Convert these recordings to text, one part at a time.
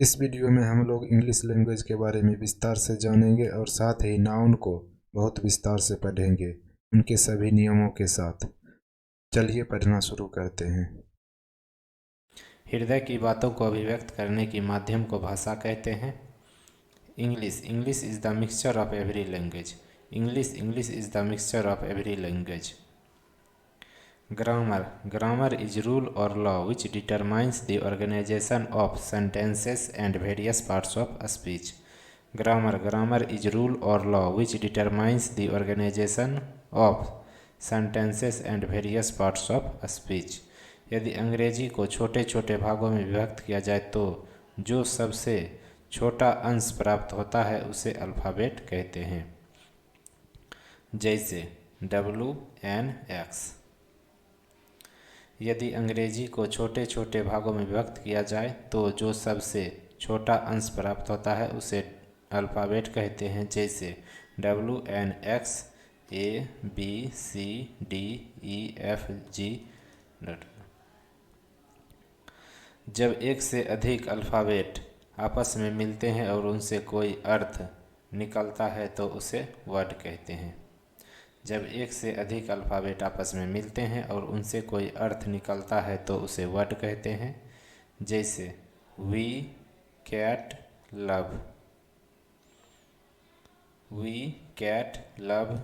इस वीडियो में हम लोग इंग्लिश लैंग्वेज के बारे में विस्तार से जानेंगे और साथ ही नाउन को बहुत विस्तार से पढ़ेंगे उनके सभी नियमों के साथ। चलिए पढ़ना शुरू करते हैं। हृदय की बातों को अभिव्यक्त करने की माध्यम को भाषा कहते हैं। English is the mixture of every language. English is the mixture of every language. Grammar is rule और law which determines the organisation of sentences and various parts of speech. Grammar is rule और law which determines the organisation of sentences and various parts of speech. यदि अंग्रेजी को छोटे छोटे भागों में विभक्त किया जाए तो जो सबसे छोटा अंश प्राप्त होता है उसे अल्फ़ाबेट कहते हैं। जैसे WNX। यदि अंग्रेजी को छोटे छोटे भागों में विभक्त किया जाए तो जो सबसे छोटा अंश प्राप्त होता है उसे अल्फ़ाबेट कहते हैं। जैसे WNX ABCDEFG। जब एक से अधिक अल्फ़ाबेट आपस में मिलते हैं और उनसे कोई अर्थ निकलता है तो उसे वर्ड कहते हैं। जब एक से अधिक अल्फ़ाबेट आपस में मिलते हैं और उनसे कोई अर्थ निकलता है तो उसे वर्ड कहते हैं। जैसे we cat love. We cat love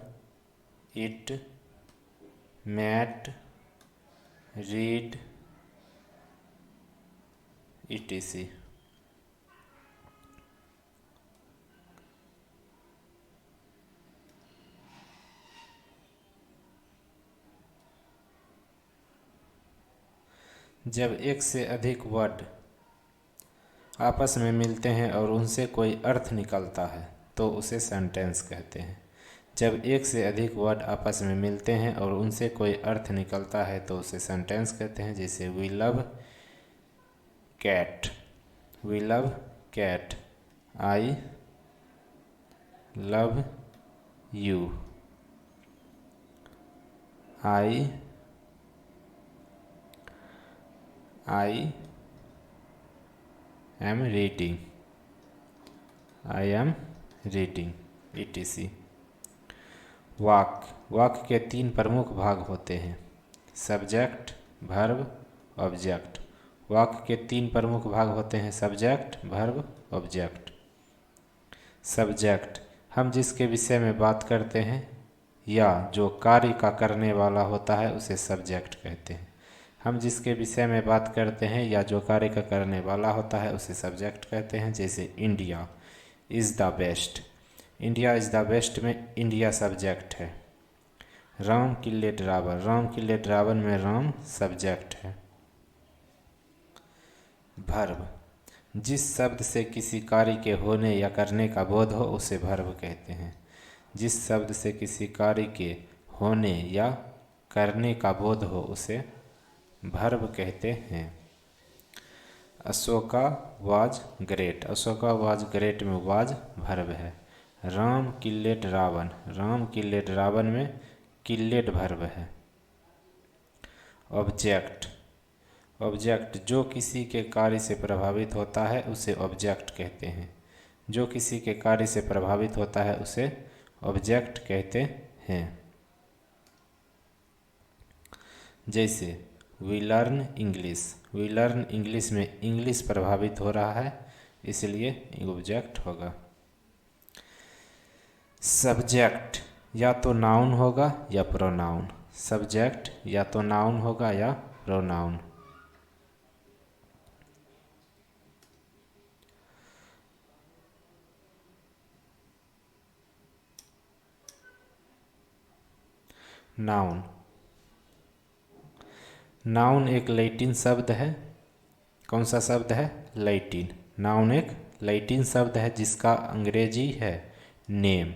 it mat read etc। जब एक से अधिक वर्ड आपस में मिलते हैं और उनसे कोई अर्थ निकलता है तो उसे सेंटेंस कहते हैं। जब एक से अधिक वर्ड आपस में मिलते हैं और उनसे कोई अर्थ निकलता है तो उसे सेंटेंस कहते हैं। जैसे we love cat. We love cat. I love you. I am reading. I am reading etc। वाक्य के 3 प्रमुख भाग होते हैं, सब्जेक्ट, वर्ब, ऑब्जेक्ट। वाक्य के 3 प्रमुख भाग होते हैं, सब्जेक्ट, वर्ब, ऑब्जेक्ट। सब्जेक्ट हम जिसके विषय में बात करते हैं या जो कार्य का करने वाला होता है उसे सब्जेक्ट कहते हैं। हम जिसके विषय में बात करते हैं या जो कार्य का करने वाला होता है उसे सब्जेक्ट कहते हैं। जैसे India is the best. India is the best में इंडिया सब्जेक्ट है। राम किल्लेट रावण। राम किल्लेट रावण में राम सब्जेक्ट है। वर्ब जिस शब्द से किसी कार्य के होने या करने का बोध हो उसे वर्ब कहते हैं। जिस शब्द से किसी कार्य के होने या करने का बोध हो उसे वर्ब कहते हैं। Ashoka was great. Ashoka was great में वाज वर्ब है। राम किल्लेट रावण। राम किल्लेट रावण में किल्लेट वर्ब है। ऑब्जेक्ट जो किसी के कार्य से प्रभावित होता है उसे ऑब्जेक्ट कहते हैं। जो किसी के कार्य से प्रभावित होता है उसे ऑब्जेक्ट कहते हैं। जैसे we learn English. We learn English में इंग्लिश प्रभावित हो रहा है इसलिए ऑब्जेक्ट होगा। सब्जेक्ट या तो नाउन होगा या प्रोनाउन। सब्जेक्ट या तो नाउन होगा या प्रोनाउन। नाउन नाउन एक लैटिन शब्द है। कौन सा शब्द है? लैटिन। नाउन एक लैटिन शब्द है जिसका अंग्रेजी है नेम।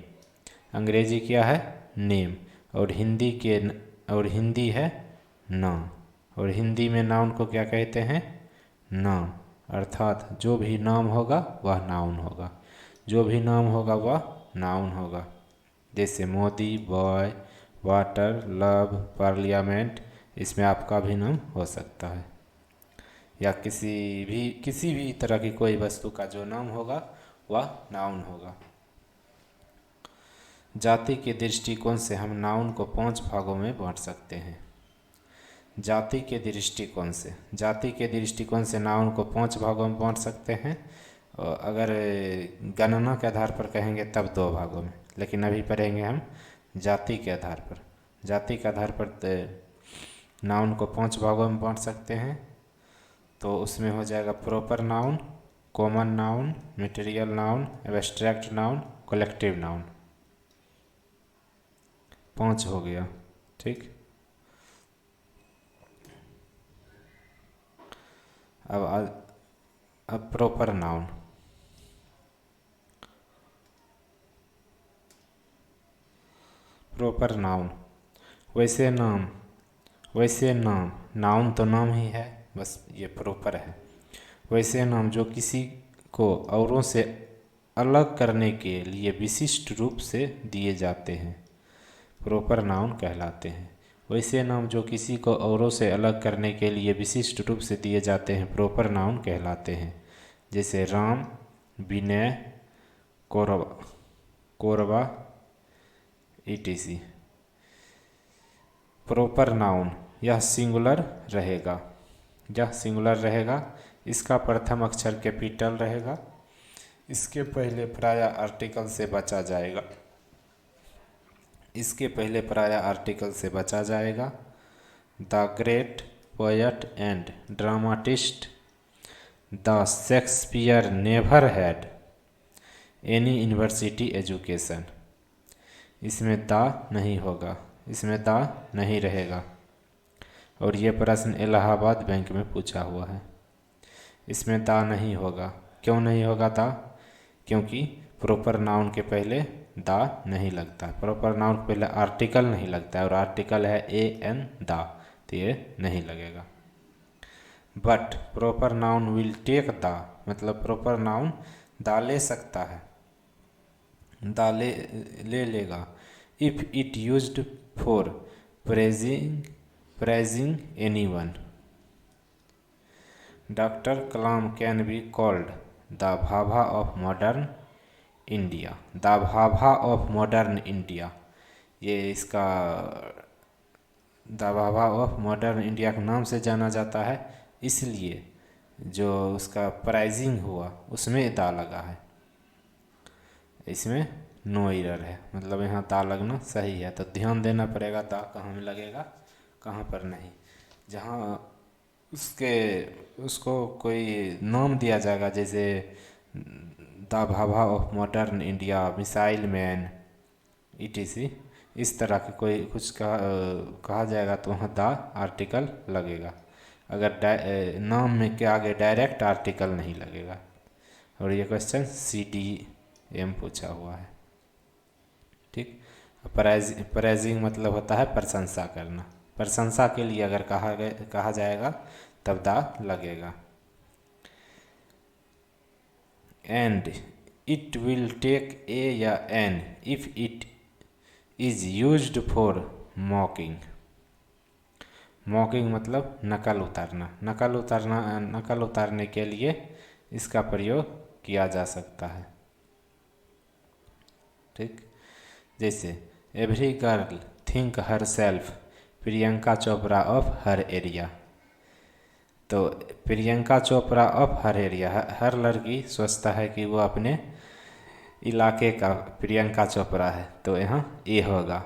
अंग्रेजी क्या है? नेम। और हिंदी है नाम। और हिंदी में नाउन को क्या कहते हैं? नाम। अर्थात जो भी नाम होगा वह नाउन होगा। जो भी नाम होगा वह नाउन होगा। जैसे Modi, boy, water, love, parliament, इसमें आपका भी नाम हो सकता है। या किसी भी तरह की कोई वस्तु का जो नाम होगा वह नाउन होगा। जाति के दृष्टिकोण से हम नाउन को 5 भागों में बांट सकते हैं। जाति के दृष्टिकोण से नाउन को 5 भागों में बांट सकते हैं, और अगर गणना के आधार पर कहेंगे तब 2 भागों में, लेकिन अभी पढ़ेंगे हम जाति के आधार पर। जाति के आधार पर नाउन को 5 भागों में बांट सकते हैं। तो उसमें हो जाएगा proper noun, common noun, material noun, abstract noun, collective noun. 5 हो गया, ठीक। अब प्रॉपर नाउन। प्रॉपर नाउन वैसे नाम नाउन तो नाम ही है, बस ये प्रॉपर है। वैसे नाम जो किसी को औरों से अलग करने के लिए विशिष्ट रूप से दिए जाते हैं, प्रॉपर नाउन कहलाते हैं। वैसे नाम जो किसी को औरों से अलग करने के लिए विशिष्ट रूप से दिए जाते हैं, प्रॉपर नाउन कहलाते हैं। जैसे राम, विनय, कोरबा etc। प्रॉपर नाउन यह सिंगुलर रहेगा। इसका प्रथम अक्षर कैपिटल रहेगा। इसके पहले प्रायः आर्टिकल से बचा जाएगा। The great poet and dramatist the Shakespeare never had any university education. इसमें द नहीं होगा, इसमें द नहीं रहेगा। और ये प्रश्न इलाहाबाद बैंक में पूछा हुआ है। इसमें द नहीं होगा। क्यों नहीं होगा द? क्योंकि प्रॉपर नाउन के पहले द नहीं लगता है। प्रॉपर नाउन के पहले आर्टिकल नहीं लगता है, और आर्टिकल है एन द, तो ये नहीं लगेगा। But proper noun will take the, मतलब प्रॉपर नाउन द ले सकता है, द ले लेगा। If it used for praising anyone। Doctor Kalam can be called the Bhabha of modern India. The Bhabha of modern India, ये इसका the Bhabha of modern India के नाम से जाना जाता है, इसलिए जो उसका प्राइजिंग हुआ उसमें दा लगा है। इसमें नो एरर है, मतलब यहाँ दा लगना सही है। तो ध्यान देना पड़ेगा दा कहाँ में लगेगा, कहाँ पर नहीं। जहाँ उसको कोई नाम दिया जाएगा, जैसे the Bhabha of modern India, missile man etc, इस तरह के कोई कुछ कहा जाएगा तो वहाँ द आर्टिकल लगेगा। अगर नाम में के आगे डायरेक्ट आर्टिकल नहीं लगेगा। और ये क्वेश्चन CDM पूछा हुआ है, ठीक। प्रेजिंग मतलब होता है प्रशंसा करना। प्रशंसा के लिए अगर कहा जाएगा तब द लगेगा। And it will take a या an if it is used for mocking. Mocking मतलब नकल उतारने के लिए इसका प्रयोग किया जा सकता है, ठीक। जैसे every girl think herself Priyanka Chopra of her area. तो Priyanka Chopra of her area, हर लड़की सोचता है कि वो अपने इलाके का प्रियंका चोपड़ा है, तो यहाँ ए होगा।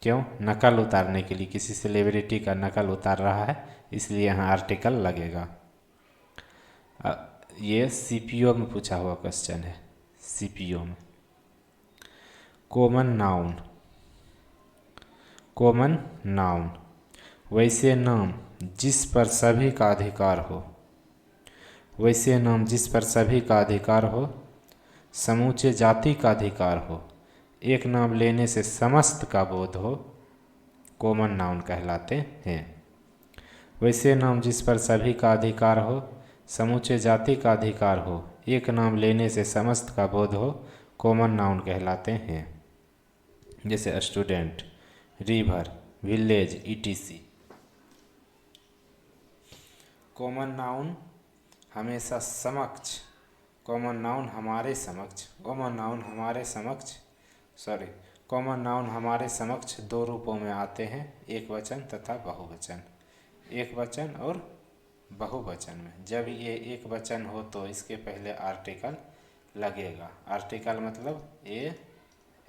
क्यों? नकल उतारने के लिए, किसी सेलिब्रिटी का नकल उतार रहा है, इसलिए यहाँ आर्टिकल लगेगा। ये CPO में पूछा हुआ क्वेश्चन है, CPO में। कॉमन नाउन वैसे नाम जिस पर सभी का अधिकार हो, समूचे जाति का अधिकार हो, एक नाम लेने से समस्त का बोध हो, कॉमन नाउन कहलाते हैं। वैसे नाम जिस पर सभी का अधिकार हो, समूचे जाति का अधिकार हो, एक नाम लेने से समस्त का बोध हो, कॉमन नाउन कहलाते हैं। जैसे student, river, village etc। Common noun हमेशा समक्ष, कॉमन नाउन हमारे समक्ष, कॉमन नाउन हमारे समक्ष कॉमन नाउन हमारे समक्ष दो रूपों में आते हैं, एक वचन तथा बहुवचन। एक वचन और बहुवचन में जब ये एक वचन हो तो इसके पहले आर्टिकल लगेगा। आर्टिकल मतलब ए,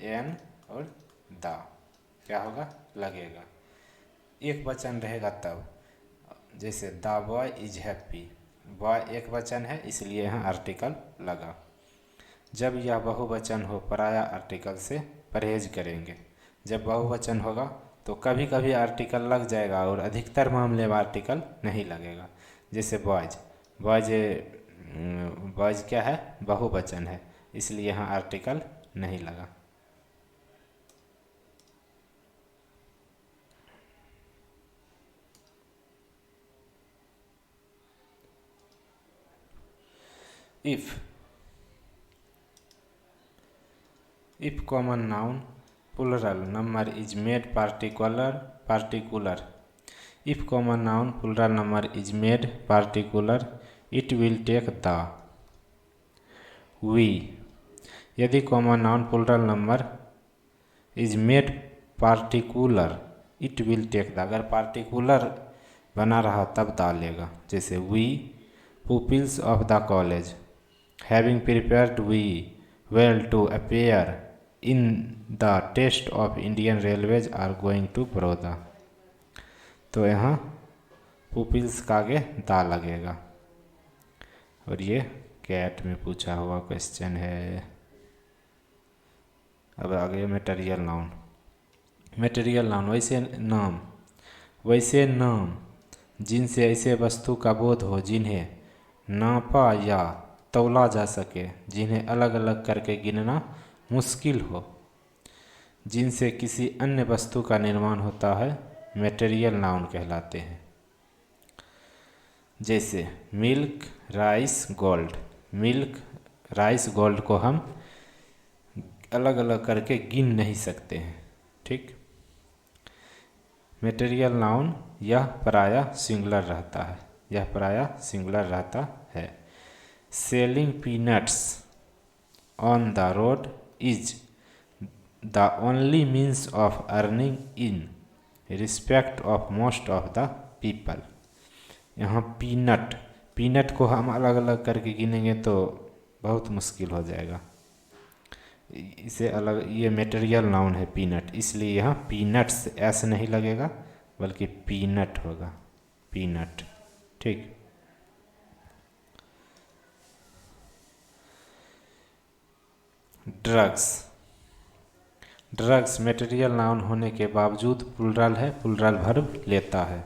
एन और द क्या होगा, लगेगा। एक वचन रहेगा तब, जैसे the boy is happy, boy एक वचन है इसलिए यहाँ आर्टिकल लगा। जब यह बहुवचन हो पराया आर्टिकल से परहेज करेंगे। जब बहुवचन होगा तो कभी कभी आर्टिकल लग जाएगा और अधिकतर मामले में आर्टिकल नहीं लगेगा। जैसे बॉयज, बॉयज क्या है, बहुवचन है, इसलिए यहाँ आर्टिकल नहीं लगा। if common noun plural number is made particular, if common noun plural number is made particular, it will take the, we। यदि common noun plural number is made particular, it will take the, अगर particular बना रहा तब डालेगा। जैसे we pupils of the college having prepared we well to appear in the test of Indian railways are going to Baroda. तो यहाँ pupils का आगे दा लगेगा। और ये कैट में पूछा हुआ क्वेश्चन है। अब आगे मटेरियल नाउन। मटेरियल नाउन वैसे नाम जिनसे ऐसे वस्तु का बोध हो जिन्हें नापा या तौला जा सके, जिन्हें अलग अलग करके गिनना मुश्किल हो, जिनसे किसी अन्य वस्तु का निर्माण होता है, मटेरियल नाउन कहलाते हैं। जैसे milk, rice, gold. Milk, rice, gold को हम अलग अलग करके गिन नहीं सकते हैं, ठीक। मटेरियल नाउन यह पराया सिंगुलर रहता है, यह पराया सिंगुलर रहता है। Selling peanuts on the road is the only means of earning in respect of most of the people. यहाँ पीनट को हम अलग अलग करके गिनेंगे तो बहुत मुश्किल हो जाएगा। इसे अलग, ये मटेरियल नाउन है पीनट, इसलिए यहाँ पीनट्स ऐसे नहीं लगेगा बल्कि पीनट होगा, पीनट, ठीक। ड्रग्स मटेरियल नाउन होने के बावजूद प्लूरल है, प्लूरल वर्ब लेता है।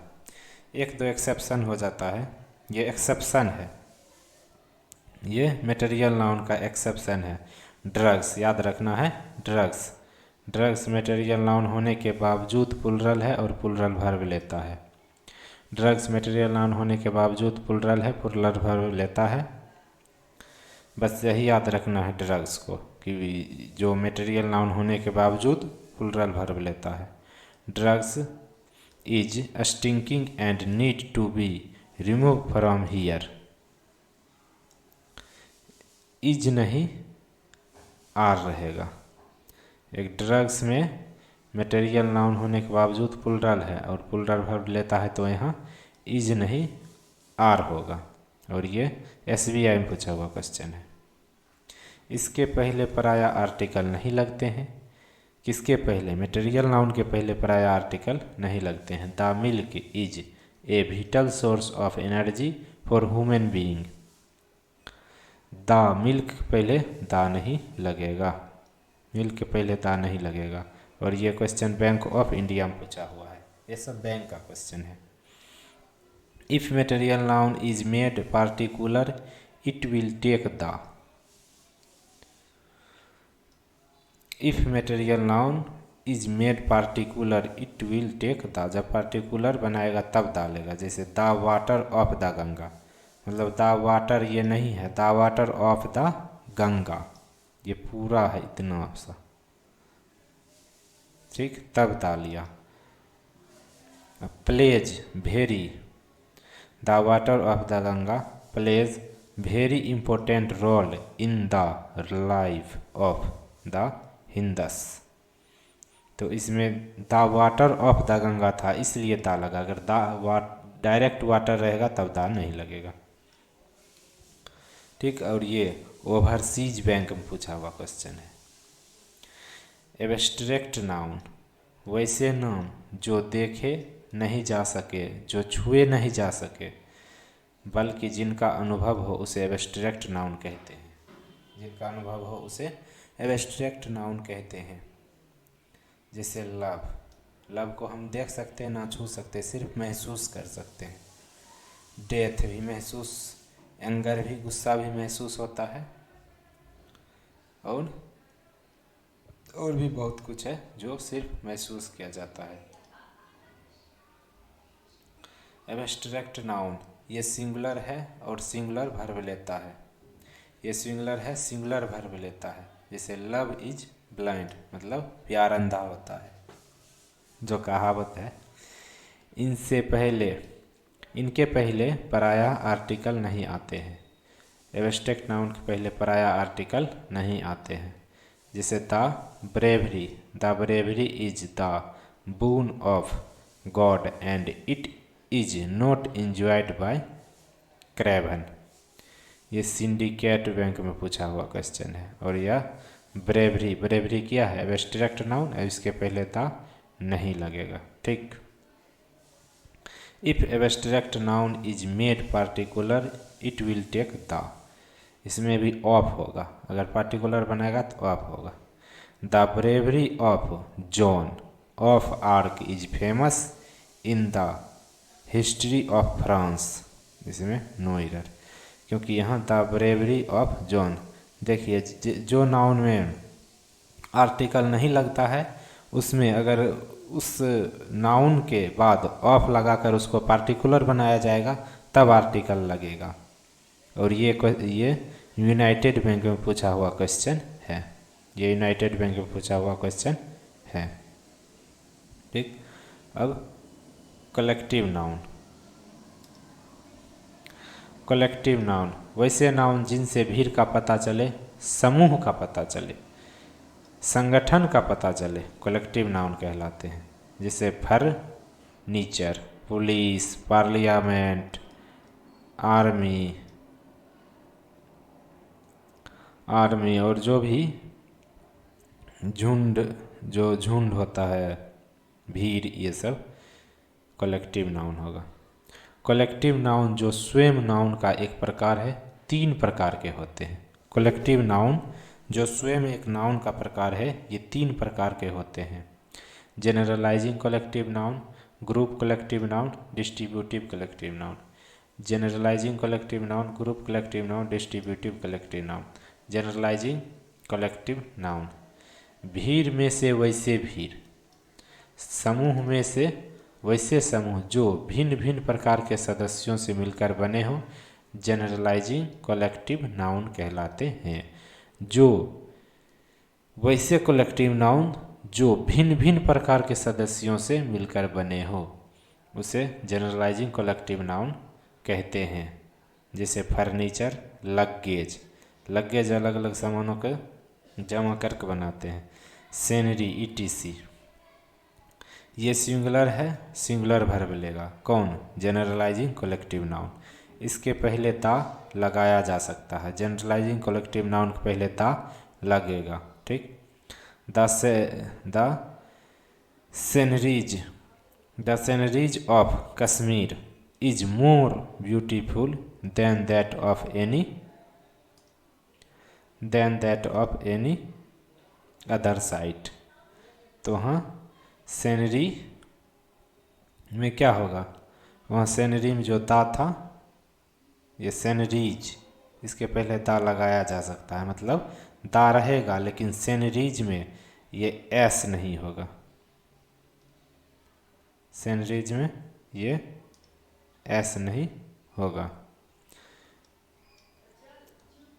एक दो एक्सेप्शन हो जाता है, ये एक्सेप्शन है, ये मटेरियल नाउन का एक्सेप्शन है। ड्रग्स याद रखना है, ड्रग्स मटेरियल नाउन होने के बावजूद प्लूरल है और प्लूरल वर्ब लेता है। ड्रग्स मटेरियल नाउन होने के बावजूद प्लूरल है, प्लूरल वर्ब लेता है। बस यही याद रखना है ड्रग्स को, कि जो मटेरियल नाउन होने के बावजूद प्लूरल वर्ब लेता है। Drugs is stinking and need to be remove from here. Is नहीं, आर रहेगा। एक ड्रग्स में मटेरियल नाउन होने के बावजूद प्लूरल है और प्लूरल वर्ब लेता है, तो यहाँ इज नहीं आर होगा। और ये SBI में पूछा हुआ क्वेश्चन है। इसके पहले पराया आर्टिकल नहीं लगते हैं। किसके पहले? मटेरियल नाउन के पहले पराया आर्टिकल नहीं लगते हैं। The milk is a whittle source of energy for human being. The milk पहले दा नहीं लगेगा, मिल्क के पहले दा नहीं लगेगा। और ये क्वेश्चन बैंक ऑफ इंडिया में पूछा हुआ है, ये सब बैंक का क्वेश्चन है। If material noun is made particular it will take the. If material noun is made particular it will take the. जब पार्टिकुलर बनाएगा तब डालेगा। जैसे the water of the Ganga, मतलब द वाटर ये नहीं है, the water of the Ganga ये पूरा है इतना सा, ठीक, तब डालिया। Plays very, the water of the Ganga plays very important role in the life of the हिंदस। तो इसमें the water of the Ganga था, इसलिए दा लगा। अगर डायरेक्ट वाटर रहेगा तब दा नहीं लगेगा। ठीक, और ये ओवरसीज बैंक में पूछा हुआ क्वेश्चन है। एब्स्ट्रैक्ट नाउन, वैसे नाम जो देखे नहीं जा सके, जो छुए नहीं जा सके, बल्कि जिनका अनुभव हो, उसे एब्स्ट्रैक्ट नाउन कहते हैं। जिनका अनुभव हो उसे एब्स्ट्रैक्ट नाउन कहते हैं। जैसे लव, लव को हम देख सकते हैं, ना छू सकते, सिर्फ महसूस कर सकते हैं। डेथ भी महसूस, एंगर भी, गुस्सा भी महसूस होता है, और भी बहुत कुछ है जो सिर्फ महसूस किया जाता है। एब्स्ट्रैक्ट नाउन ये सिंगुलर है और सिंगुलर वर्ब लेता है। ये सिंगुलर है, सिंगुलर वर्ब लेता है। जैसे लव इज ब्लाइंड, मतलब प्यार अंधा होता है, जो कहावत है। इनके पहले पराया आर्टिकल नहीं आते हैं। एब्स्ट्रैक्ट नाउन के पहले पराया आर्टिकल नहीं आते हैं। जैसे the bravery is the boon of God and it is not enjoyed by craven. ये सिंडिकेट बैंक में पूछा हुआ क्वेश्चन है। और यह ब्रेवरी क्या है? एब्स्ट्रैक्ट नाउन, इसके पहले द नहीं लगेगा। ठीक, if abstract noun is made particular it will take the, इसमें भी ऑफ होगा। अगर पार्टिकुलर बनाएगा तो ऑफ होगा। The bravery of John of arc is famous in the history of France, इसमें नो एरर, क्योंकि यहाँ द ब्रेवरी ऑफ जॉन, देखिए जो नाउन में आर्टिकल नहीं लगता है, उसमें अगर उस नाउन के बाद ऑफ लगाकर उसको पार्टिकुलर बनाया जाएगा तब आर्टिकल लगेगा। और ये यूनाइटेड बैंक में पूछा हुआ क्वेश्चन है। ये यूनाइटेड बैंक में पूछा हुआ क्वेश्चन है। ठीक, अब कलेक्टिव नाउन। कलेक्टिव नाउन वैसे नाउन जिनसे भीड़ का पता चले, समूह का पता चले, संगठन का पता चले, कलेक्टिव नाउन कहलाते हैं। जैसे फर्नीचर, पुलिस, पार्लियामेंट, आर्मी और जो भी झुंड होता है, भीड़, ये सब कलेक्टिव नाउन होगा। कलेक्टिव नाउन जो स्वयं नाउन का एक प्रकार है, 3 प्रकार के होते हैं। कलेक्टिव नाउन जो स्वयं एक नाउन का प्रकार है, ये 3 प्रकार के होते हैं। Generalising collective noun, group collective noun, distributive collective noun. Generalising collective noun, group collective noun, distributive collective noun. Generalising collective noun, भीड़ में से वैसे भीड़, समूह में से वैसे समूह जो भिन्न भिन्न प्रकार के सदस्यों से मिलकर बने हों, जनरलाइजिंग कलेक्टिव नाउन कहलाते हैं। जो वैसे कलेक्टिव नाउन जो भिन्न भिन्न प्रकार के सदस्यों से मिलकर बने हो, उसे जनरलाइजिंग कलेक्टिव नाउन कहते हैं। जैसे फर्नीचर, लगेज अलग अलग सामानों को जमा करके बनाते हैं। सेनरी, ETC, ये सिंगुलर है, सिंगुलर वर्ब लेगा। कौन? Generalising collective noun. इसके पहले ता लगाया जा सकता है। जनरलाइजिंग कलेक्टिव नाउन के पहले ता लगेगा। ठीक, the sceneries of Kashmir is more beautiful than that of any other site. तो हाँ, सेनरी में क्या होगा? वहाँ सेनरी में जो दा था, ये सेनरीज, इसके पहले दा लगाया जा सकता है, मतलब दा रहेगा, लेकिन सेनरीज में ये एस नहीं होगा। सेनरीज में ये एस नहीं होगा।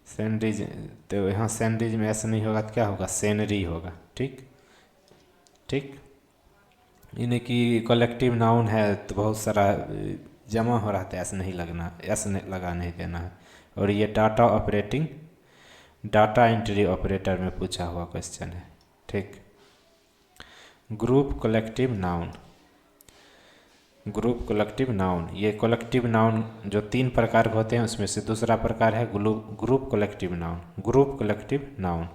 सेनरीज, तो यहाँ सेनरीज में एस नहीं होगा तो क्या होगा? सेनरी होगा। ठीक, इन्हें की कलेक्टिव नाउन है तो बहुत सारा जमा हो रहा था, एस नहीं लगना, लगा नहीं देना है। और ये डाटा एंट्री ऑपरेटर में पूछा हुआ क्वेश्चन है। ठीक। ग्रुप कलेक्टिव नाउन, ये कलेक्टिव नाउन जो 3 प्रकार के होते हैं उसमें से दूसरा प्रकार है ग्रुप कलेक्टिव नाउन।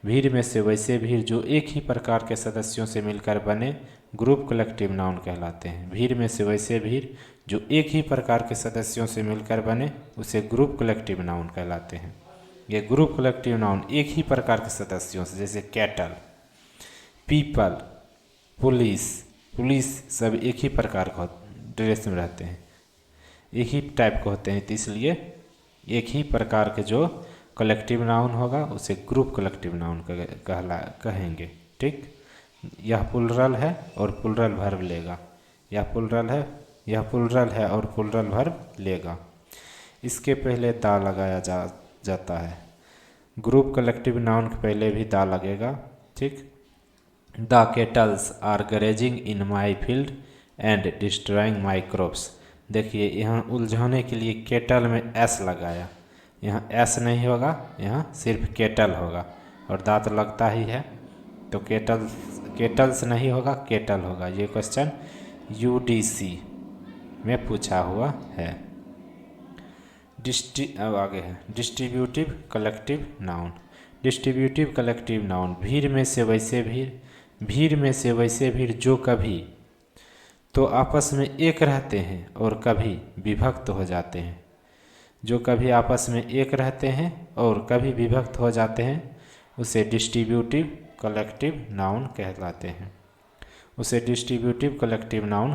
भीड़ में से वैसे भीड़ जो एक ही प्रकार के सदस्यों से मिलकर बने ग्रुप कलेक्टिव नाउन कहलाते हैं। भीड़ में से वैसे भीड़ जो एक ही प्रकार के सदस्यों से मिलकर बने उसे ग्रुप कलेक्टिव नाउन कहलाते हैं। ये ग्रुप कलेक्टिव नाउन एक ही प्रकार के सदस्यों से, जैसे कैटल, पीपल, पुलिस सब एक ही प्रकार का ड्रेस में रहते हैं, एक ही टाइप के होते हैं, तो इसलिए एक ही प्रकार के जो कलेक्टिव नाउन होगा उसे ग्रुप कलेक्टिव नाउन कहेंगे। ठीक। यह प्लुरल है और प्लुरल वर्ब लेगा, यह प्लुरल है और प्लुरल वर्ब लेगा। इसके पहले दा लगाया जाता है। ग्रुप कलेक्टिव नाउन के पहले भी दा लगेगा। ठीक। The cattles are grazing in my field and destroying my crops. देखिए यहाँ उलझाने के लिए केटल में एस लगाया, यहाँ एस नहीं होगा, यहाँ सिर्फ केटल होगा और दांत लगता ही है, तो केटल्स नहीं होगा, केटल होगा। ये क्वेश्चन UDC में पूछा हुआ है। अब आगे है डिस्ट्रीब्यूटिव कलेक्टिव नाउन। भीड़ में से वैसे भीड़ जो कभी तो आपस में एक रहते हैं और कभी विभक्त हो जाते हैं। जो कभी आपस में एक रहते हैं और कभी विभक्त हो जाते हैं उसे डिस्ट्रीब्यूटिव कलेक्टिव नाउन कहलाते हैं,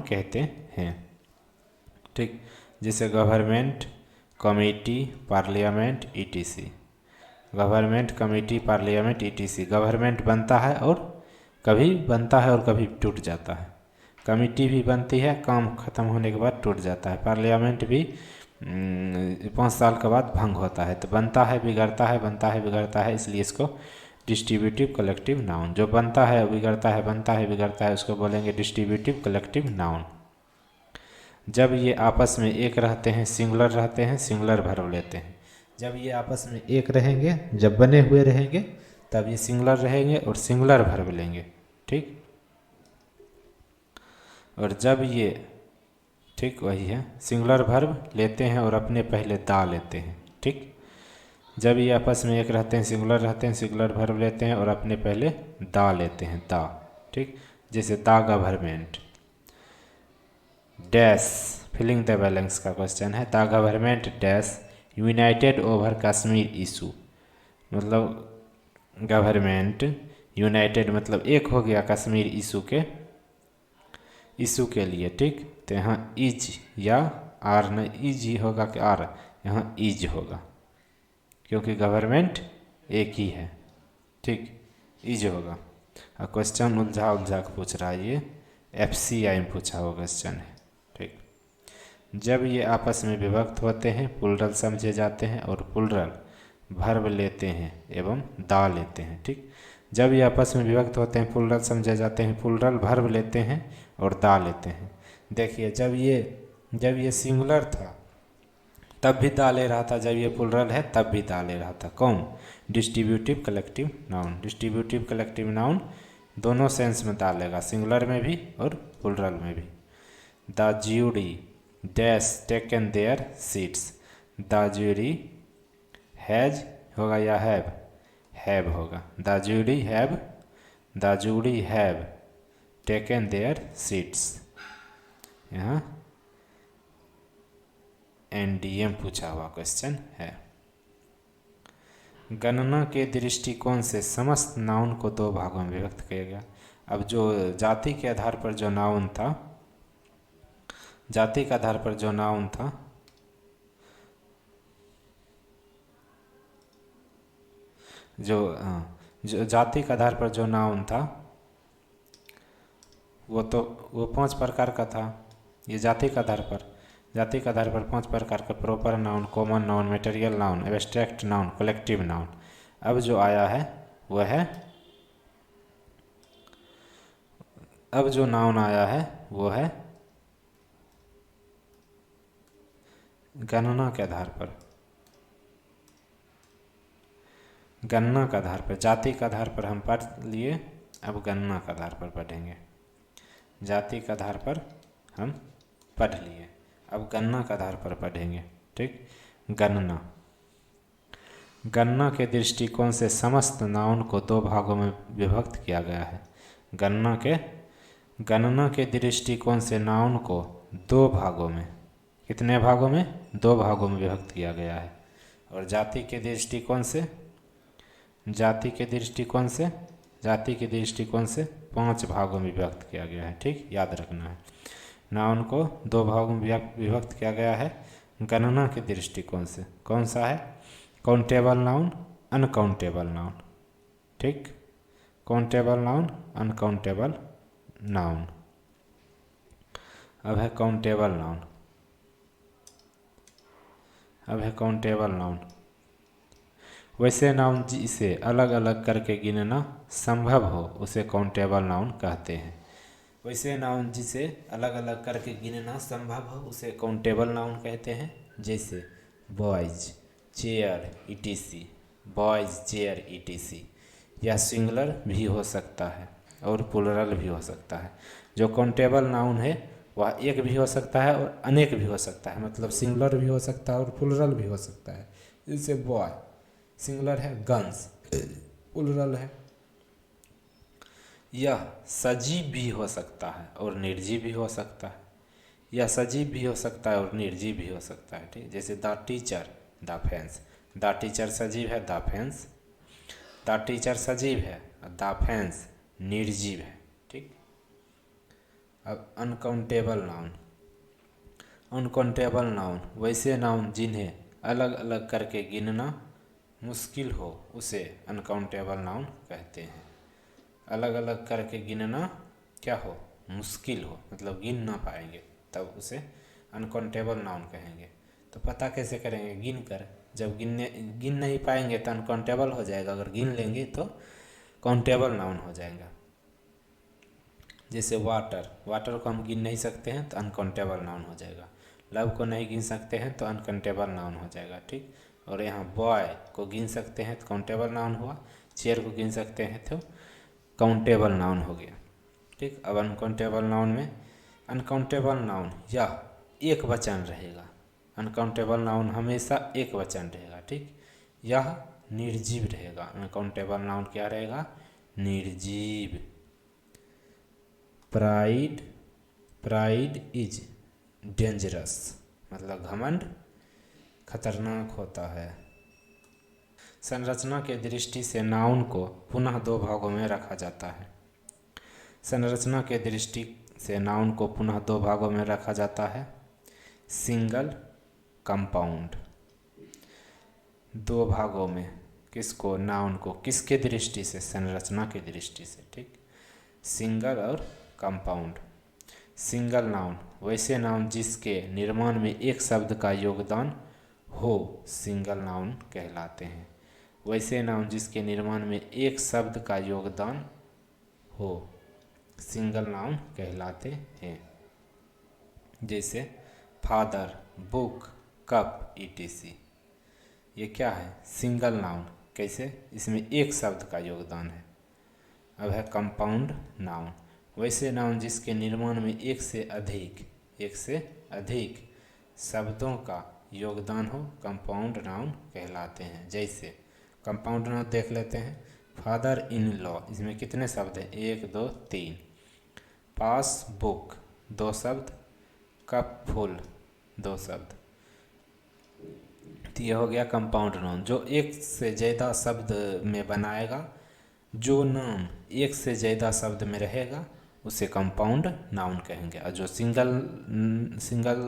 कहते हैं। ठीक। जैसे government, committee, parliament, ETC। Government बनता है और कभी टूट जाता है। कमेटी भी बनती है, काम खत्म होने के बाद टूट जाता है। पार्लियामेंट भी 5 साल के बाद भंग होता है। तो बनता है, बिगड़ता है, इसलिए इसको डिस्ट्रीब्यूटिव कलेक्टिव नाउन। जो बनता है बिगड़ता है उसको बोलेंगे डिस्ट्रीब्यूटिव कलेक्टिव नाउन। जब ये आपस में एक रहते हैं, सिंगुलर रहते हैं, सिंगुलर वर्ब लेते हैं। जब ये आपस में एक रहेंगे, जब बने हुए रहेंगे तब ये सिंगुलर रहेंगे और सिंगुलर वर्ब लेंगे। ठीक। और जब ये वही है, सिंगुलर वर्ब लेते हैं और अपने पहले दा लेते हैं। ठीक। जब ये आपस में एक रहते हैं, सिंगुलर वर्ब लेते हैं और अपने पहले दा लेते हैं, दा। ठीक। जैसे the government dash, filling the balance का क्वेश्चन है। The government dash united over Kashmir issue, मतलब गवर्नमेंट यूनाइटेड मतलब एक हो गया कश्मीर इशू के लिए। ठीक। तो यहाँ इज या आर नहीं, इज ही होगा कि आर, यहाँ इज होगा क्योंकि गवर्नमेंट एक ही है। ठीक। इज होगा। और क्वेश्चन उलझा के पूछ रहा है, ये FCI में पूछा हुआ क्वेश्चन है। ठीक। जब ये आपस में विभक्त होते हैं प्लुरल समझे जाते हैं और प्लुरल वर्ब लेते हैं एवं दा लेते हैं। ठीक। जब ये आपस में विभक्त होते हैं प्लुरल समझे जाते हैं, प्लुरल वर्ब लेते हैं और दा लेते हैं। देखिए जब ये सिंगुलर था तब भी दा ले रहा था, जब ये प्लुरल है तब भी दा ले रहा था। कौन? डिस्ट्रीब्यूटिव कलेक्टिव नाउन दोनों सेंस में दा लेगा, सिंगुलर में भी और प्लुरल में भी। The jury dash taken there seats, the jury has होगा या हैव होगा। The jury have taken there seats, यहाँ NDM पूछा हुआ क्वेश्चन है। गणना के दृष्टिकोण से समस्त नाउन को 2 भागों में विभक्त किया गया। अब जो जाति के आधार पर जो नाउन था, जो जाति के आधार पर जो नाउन था वो 5 प्रकार का था। ये जाति के आधार पर 5 प्रकार का proper noun, common noun, material noun, abstract noun, collective noun. अब जो आया है वह है, अब जो नाउन आया है वो है गणना के आधार पर, गणना के आधार पर, जाति के आधार पर हम पढ़ लिए, अब गणना के आधार पर पढ़ेंगे। जाति के आधार पर हम पढ़ लिए, अब गणना के आधार पर पढ़ेंगे। ठीक, गणना। गणना के दृष्टिकोण से समस्त नाउन को दो भागों में विभक्त किया गया है। गणना के दृष्टिकोण से नाउन को दो भागों में, कितने भागों में? दो भागों में विभक्त किया गया है। और जाति के दृष्टिकोण से, जाति के दृष्टिकोण से 5 भागों में विभक्त किया गया है। ठीक, याद रखना है, नाउन को 2 भागों में विभक्त किया गया है गणना के दृष्टिकोण से। कौन सा है? Countable noun, uncountable noun. ठीक, काउंटेबल नाउन, अनकाउंटेबल नाउन। अब है काउंटेबल नाउन। वैसे नाउन जिसे अलग अलग करके गिनना संभव हो उसे काउंटेबल नाउन कहते हैं। वैसे नाउन जिसे अलग अलग करके गिनना संभव हो उसे काउंटेबल नाउन कहते हैं। जैसे boys, chair, etc. Boys, chair, etc. यह सिंगुलर भी हो सकता है और प्लूरल भी हो सकता है। जो काउंटेबल नाउन है वह एक भी हो सकता है और अनेक भी हो सकता है, मतलब सिंगुलर भी हो सकता है और प्लूरल भी हो सकता है। जैसे बॉय सिंगुलर है, गन्स प्लूरल है। यह सजीव भी हो सकता है और निर्जीव भी हो सकता है। यह सजीव भी हो सकता है और निर्जीव भी हो सकता है। ठीक, जैसे the teacher, the fence. The teacher सजीव है, द फेंस, द टीचर सजीव है, द फेंस निर्जीव है। ठीक, अब अनकाउंटेबल नाउन। अनकाउंटेबल नाउन वैसे नाउन जिन्हें अलग अलग करके गिनना मुश्किल हो उसे अनकाउंटेबल नाउन कहते हैं। अलग अलग करके गिनना क्या हो? मुश्किल हो, मतलब गिन ना पाएंगे, तब उसे अनकाउंटेबल नाउन कहेंगे। तो पता कैसे करेंगे? गिन कर। जब गिन नहीं पाएंगे तो अनकाउंटेबल हो जाएगा, अगर गिन लेंगे तो काउंटेबल नाउन हो जाएगा। जैसे वाटर, वाटर को हम गिन नहीं सकते हैं तो अनकाउंटेबल नाउन हो जाएगा। लव को नहीं गिन सकते हैं तो अनकाउंटेबल नाउन हो जाएगा। ठीक, और यहाँ बॉय को गिन सकते हैं तो काउंटेबल नाउन हुआ, चेयर को गिन सकते हैं तो काउंटेबल नाउन हो गया। ठीक, अब अनकाउंटेबल नाउन में, अनकाउंटेबल नाउन यह एक वचन रहेगा। अनकाउंटेबल नाउन हमेशा एक वचन रहेगा। ठीक, यह निर्जीव रहेगा। अनकाउंटेबल नाउन क्या रहेगा? निर्जीव। प्राइड, प्राइड इज डेंजरस, मतलब घमंड खतरनाक होता है। संरचना के दृष्टि से नाउन को पुनः 2 भागों में रखा जाता है। संरचना के दृष्टि से नाउन को पुनः 2 भागों में रखा जाता है। Single, compound. 2 भागों में किसको? नाउन को। किसके दृष्टि से? संरचना की दृष्टि से। ठीक, सिंगल और कंपाउंड। सिंगल नाउन वैसे नाउन जिसके निर्माण में एक शब्द का योगदान हो सिंगल नाउन कहलाते हैं। वैसे नाउन जिसके निर्माण में एक शब्द का योगदान हो सिंगल नाउन कहलाते हैं। जैसे फादर, बुक, कप, ईटीसी। ये क्या है? Single noun. कैसे? इसमें एक शब्द का योगदान है। अब है कंपाउंड नाउन। वैसे नाउन जिसके निर्माण में एक से अधिक शब्दों का योगदान हो कंपाउंड नाउन कहलाते हैं। जैसे कंपाउंड नाउन देख लेते हैं। फादर इन लॉ, इसमें कितने शब्द हैं? 1 2 3। पास बुक 2 शब्द, कप फुल 2 शब्द। तो यह हो गया कंपाउंड नाउन, जो एक से ज़्यादा शब्द में बनाएगा। जो नाम एक से ज़्यादा शब्द में रहेगा उसे कंपाउंड नाउन कहेंगे, और जो सिंगल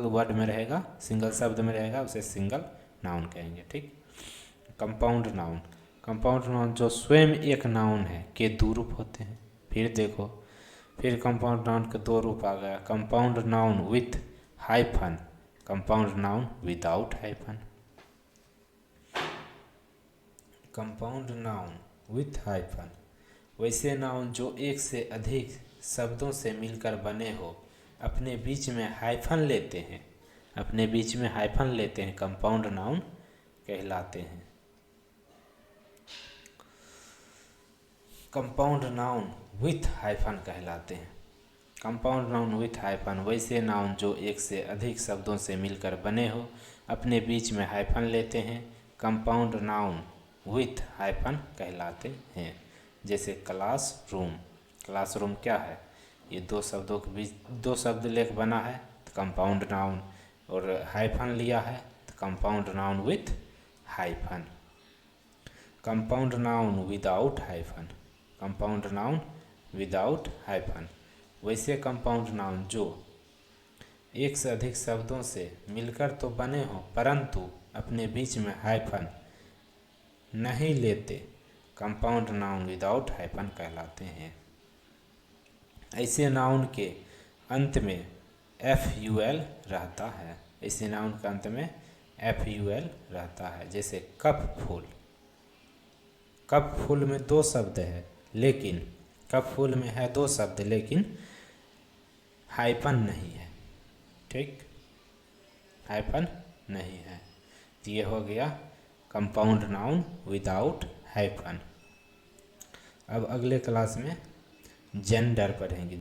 वर्ड में रहेगा, सिंगल शब्द में रहेगा उसे सिंगल नाउन कहेंगे। ठीक, कंपाउंड नाउन। कंपाउंड नाउन जो स्वयं एक नाउन है के 2 रूप होते हैं। फिर देखो, फिर कंपाउंड नाउन के 2 रूप आ गया। Compound noun with hyphen, compound noun without hyphen. Compound noun with hyphen वैसे नाउन जो एक से अधिक शब्दों से मिलकर बने हो अपने बीच में हाइफन लेते हैं। अपने बीच में हाइफन लेते हैं कंपाउंड नाउन कहलाते हैं। कंपाउंड नाउन विथ हाइफन कहलाते हैं। कंपाउंड नाउन विथ हाइफन वैसे नाउन जो एक से अधिक शब्दों से मिलकर बने हो, अपने बीच में हाइफन लेते हैं, कंपाउंड नाउन विथ हाइफन कहलाते हैं। जैसे क्लासरूम, क्लासरूम क्या है, ये दो शब्दों के बीच दो शब्द लेकर बना है तो कंपाउंड नाउन, और हाइफन लिया है तो compound noun with hyphen. Compound noun without hyphen, compound noun without hyphen वैसे कंपाउंड नाउन जो एक से अधिक शब्दों से मिलकर तो बने हों परंतु अपने बीच में हाइफन नहीं लेते, कंपाउंड नाउन विदाउट हाइफन कहलाते हैं। ऐसे नाउन के अंत में FUL रहता है, ऐसे नाउन के अंत में FUL रहता है। जैसे कप फूल, कप फूल में दो शब्द है लेकिन कप फूल में है दो शब्द लेकिन हाइफन नहीं है, ठीक, हाइफन नहीं है। तो ये हो गया कंपाउंड नाउन विदाउट हाइफन। अब अगले क्लास में जेंडर पढ़ेंगे।